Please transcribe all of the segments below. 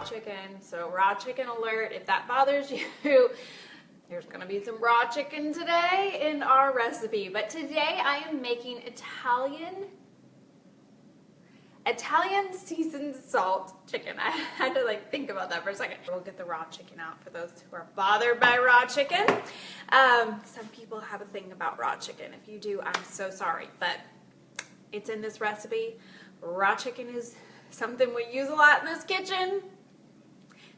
chicken. So raw chicken alert, if that bothers you. There's gonna be some raw chicken today in our recipe. But today I am making Italian seasoned salt chicken. I had to think about that for a second. We'll get the raw chicken out for those who are bothered by raw chicken. Some people have a thing about raw chicken. If you do, I'm so sorry, but it's in this recipe. Raw chicken is something we use a lot in this kitchen.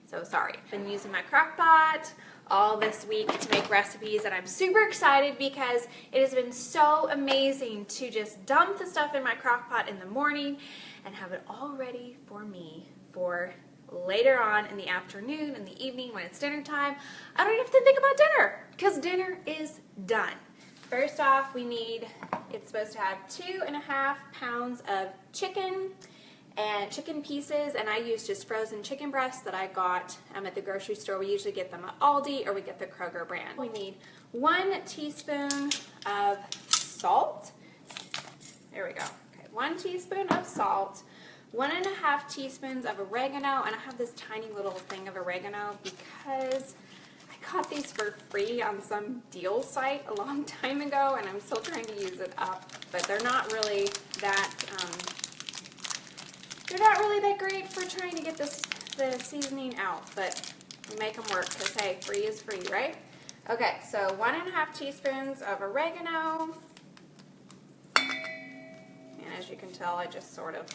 So sorry. I've been using my crock pot all this week to make recipes, and I'm super excited because it has been so amazing to just dump the stuff in my crock pot in the morning and have it all ready for me for later on in the afternoon, in the evening, when it's dinner time. I don't even have to think about dinner because dinner is done. First off, it's supposed to have 2.5 pounds of chicken and chicken pieces, and I use just frozen chicken breasts that I got at the grocery store. We usually get them at Aldi or we get the Kroger brand. We need 1 teaspoon of salt. There we go. Okay, 1 teaspoon of salt, 1.5 teaspoons of oregano, and I have this tiny little thing of oregano because I got these for free on some deal site a long time ago, and I'm still trying to use it up, but they're not really that great for trying to get the seasoning out, but we make them work because, hey, free is free, right? Okay, so 1.5 teaspoons of oregano. And as you can tell, I just sort of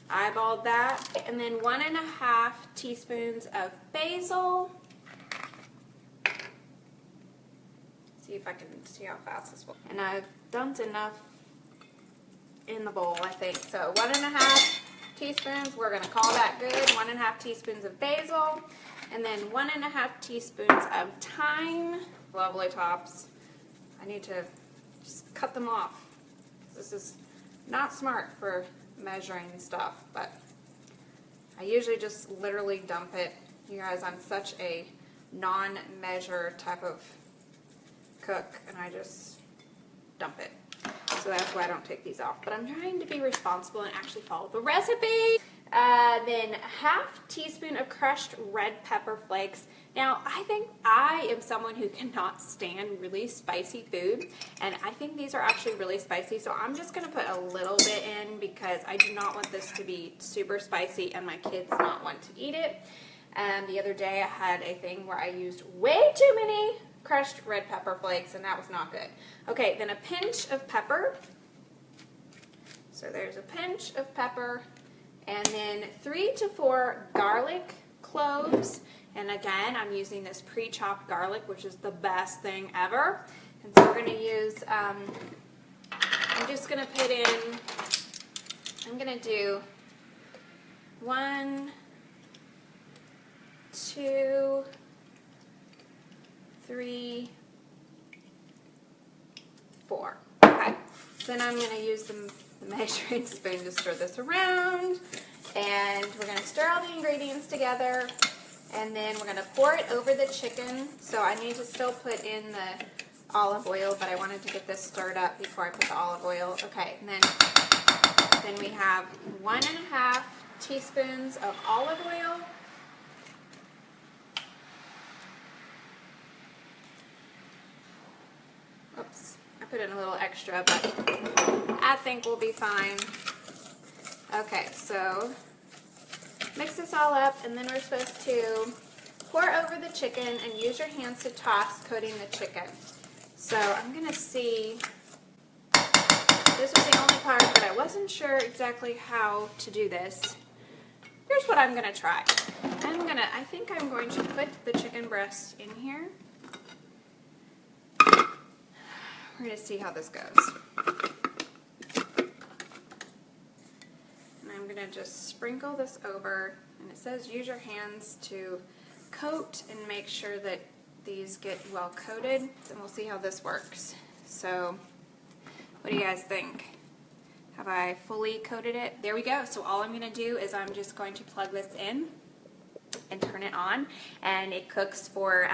eyeballed that. And then 1.5 teaspoons of basil. See if I can see how fast this will. And I've dumped enough in the bowl, I think. So 1.5 teaspoons, we're going to call that good. 1.5 teaspoons of basil, and then 1.5 teaspoons of thyme. Lovely tops. I need to just cut them off. This is not smart for measuring stuff, but I usually just literally dump it. You guys, I'm such a non-measure type of cook, and I just dump it. So that's why I don't take these off. But I'm trying to be responsible and actually follow the recipe. Then 1/2 teaspoon of crushed red pepper flakes. Now, I think I am someone who cannot stand really spicy food, and I think these are actually really spicy, so I'm just going to put a little bit in because I do not want this to be super spicy and my kids not want to eat it. The other day I had a thing where I used way too many crushed red pepper flakes, and that was not good. Okay, then a pinch of pepper. So there's a pinch of pepper, and then 3 to 4 garlic cloves. And again, I'm using this pre-chopped garlic, which is the best thing ever. And so we're going to use, I'm just going to put in, I'm going to do 1, 2, 3, 4. Okay, then I'm going to use the measuring spoon to stir this around, and we're going to stir all the ingredients together, and then we're going to pour it over the chicken. So I need to still put in the olive oil, but I wanted to get this stirred up before I put the olive oil. Okay, and then we have 1.5 teaspoons of olive oil. Oops, I put in a little extra, but I think we'll be fine. Okay, so mix this all up, and then we're supposed to pour over the chicken and use your hands to toss, coating the chicken. So I'm going to see, this was the only part that I wasn't sure exactly how to do this. Here's what I'm going to try. I think I'm going to put the chicken breast in here. We're going to see how this goes. And I'm going to just sprinkle this over, and it says use your hands to coat and make sure that these get well coated, and we'll see how this works. So what do you guys think? Have I fully coated it? There we go. So all I'm going to do is I'm just going to plug this in and turn it on, and it cooks for,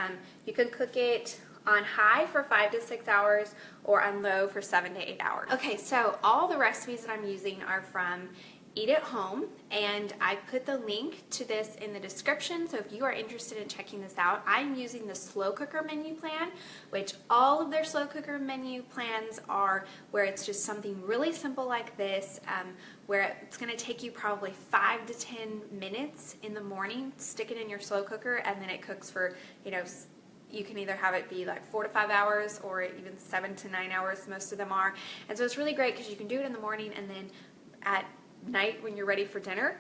you can cook it on high for 5 to 6 hours or on low for 7 to 8 hours. Okay, so all the recipes that I'm using are from Eat at Home, and I put the link to this in the description, so if you are interested in checking this out, I'm using the slow cooker menu plan, which all of their slow cooker menu plans are where it's just something really simple like this, where it's going to take you probably 5 to 10 minutes in the morning. Stick it in your slow cooker, and then it cooks for, you can either have it be like 4 to 5 hours or even 7 to 9 hours, most of them are. And so it's really great because you can do it in the morning, and then at night when you're ready for dinner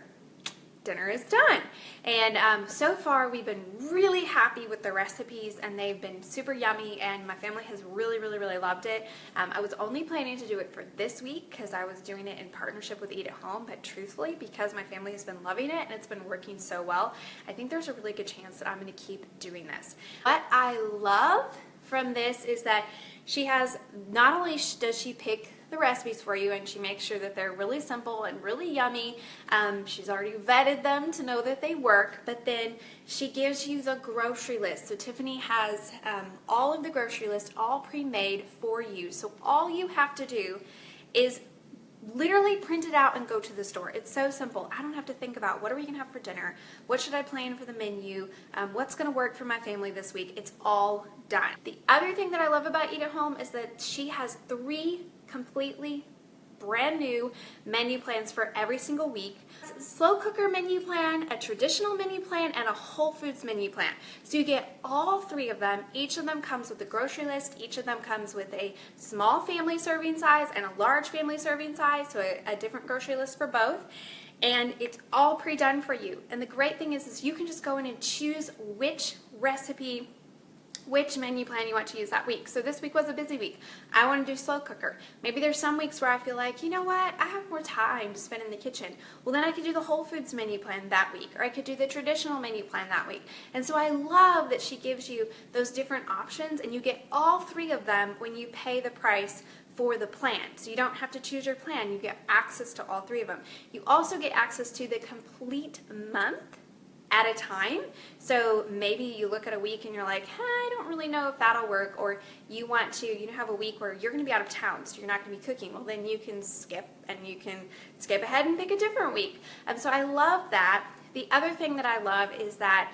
is done. And so far we've been really happy with the recipes, and they've been super yummy, and my family has really loved it. I was only planning to do it for this week because I was doing it in partnership with Eat at Home, but truthfully, because my family has been loving it and it's been working so well, I think there's a really good chance that I'm going to keep doing this. What I love from this is that she has, not only does she pick the recipes for you, and she makes sure that they're really simple and really yummy. She's already vetted them to know that they work, but then she gives you the grocery list. So Tiffany has all of the grocery list all pre-made for you. So all you have to do is literally print it out and go to the store. It's so simple. I don't have to think about what are we going to have for dinner, what should I plan for the menu, what's going to work for my family this week. It's all done. The other thing that I love about Eat at Home is that she has 3 completely brand new menu plans for every single week. Slow cooker menu plan, a traditional menu plan, and a Whole Foods menu plan. So you get all 3 of them. Each of them comes with a grocery list. Each of them comes with a small family serving size and a large family serving size, so a different grocery list for both. And it's all pre-done for you. And the great thing is you can just go in and choose which recipe, which menu plan you want to use that week. So this week was a busy week. I want to do slow cooker. Maybe there's some weeks where I feel like, you know what, I have more time to spend in the kitchen. Well, then I could do the Whole Foods menu plan that week, or I could do the traditional menu plan that week. And so I love that she gives you those different options, and you get all 3 of them when you pay the price for the plan. So you don't have to choose your plan. You get access to all 3 of them. You also get access to the complete month at a time. So maybe you look at a week and you're like, I don't really know if that'll work, or you want to, have a week where you're going to be out of town, so you're not going to be cooking. Well, then you can skip, and you can skip ahead and pick a different week. So I love that. The other thing that I love is that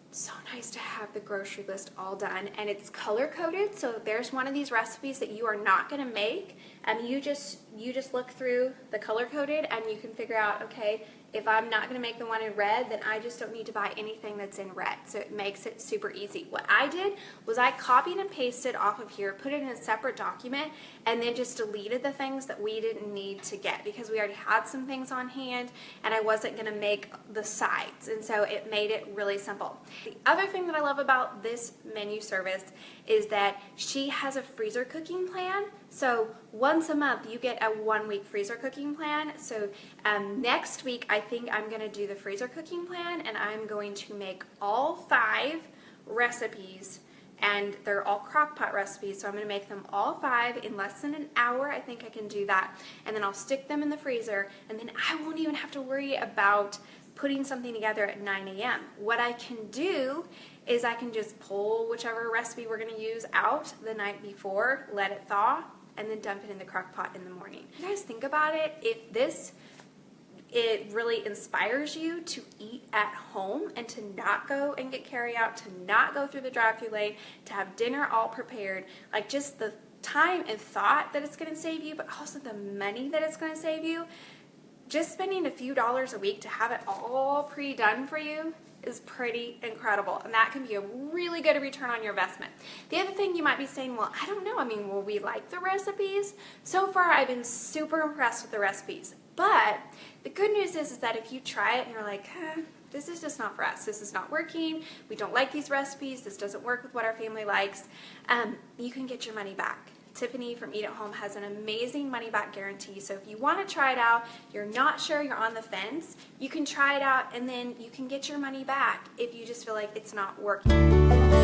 it's so nice to have the grocery list all done, and it's color coded. So if there's one of these recipes that you are not going to make, you just look through the color coded, and you can figure out, okay, if I'm not going to make the one in red, then I just don't need to buy anything that's in red. So it makes it super easy. What I did was I copied and pasted off of here, put it in a separate document, and then just deleted the things that we didn't need to get because we already had some things on hand, and I wasn't going to make the sides. And so it made it really simple. The other thing that I love about this menu service is that she has a freezer cooking plan. So once a month you get a 1-week freezer cooking plan. So next week I think I'm going to do the freezer cooking plan, and I'm going to make all 5 recipes, and they're all crock pot recipes, so I'm going to make them all 5 in less than an hour. I think I can do that, and then I'll stick them in the freezer, and then I won't even have to worry about putting something together at 9 a.m. What I can do is I can just pull whichever recipe we're going to use out the night before, let it thaw, and then dump it in the crock pot in the morning. You guys think about it, if it really inspires you to eat at home and to not go and get carry out, to not go through the drive-thru lane, to have dinner all prepared, like just the time and thought that it's going to save you, but also the money that it's going to save you, just spending a few dollars a week to have it all pre-done for you is pretty incredible, and that can be a really good return on your investment. The other thing you might be saying, well, I don't know, will we like the recipes? So far, I've been super impressed with the recipes, but the good news is that if you try it and you're like, this is just not for us, this is not working, we don't like these recipes, this doesn't work with what our family likes, you can get your money back. Tiffany from Eat at Home has an amazing money back guarantee. So if you want to try it out, you're not sure, you're on the fence, you can try it out, and then you can get your money back if you just feel like it's not working.